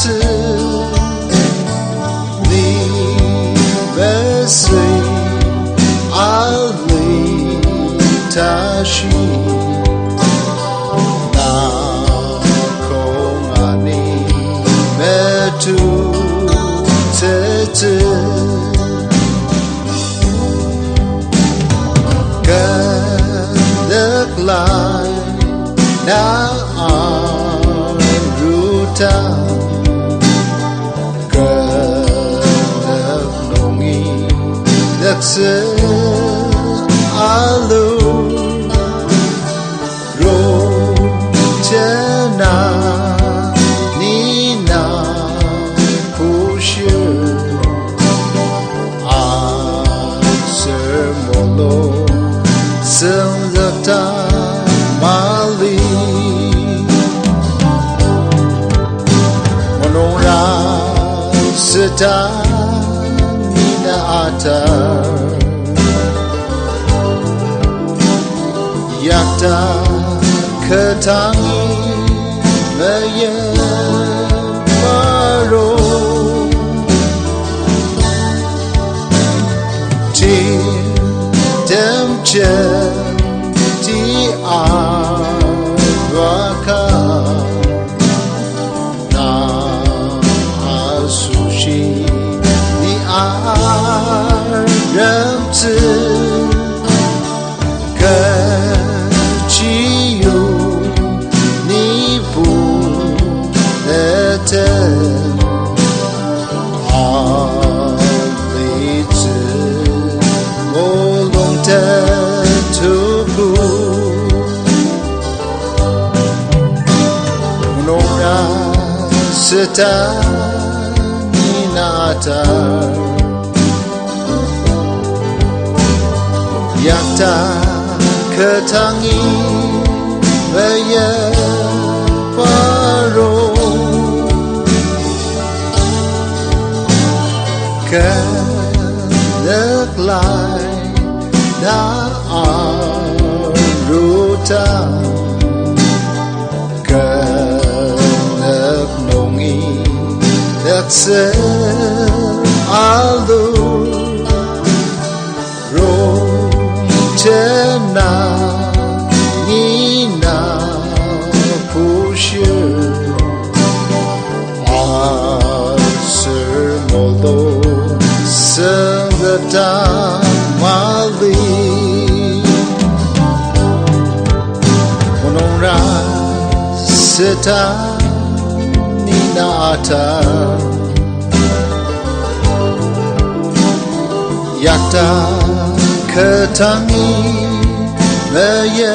tu ni besi ali tashi na kongani metu tete kadak lai na aruta kadak nongi dakse alu ro jana nina pushu asermolo senzata mali monora seta nina ata yakta ketangi meyeparo demche ti arwaka na asushi ni aramtse kachiyo ni pu lete alite molongte tuku nora seta ninata yakta ketangi meyeparo kadak lai na aruta kadak nongi dakse alu ro jana nina pushu asermolo sengata mali monora seta nina ata yakta ketangi meye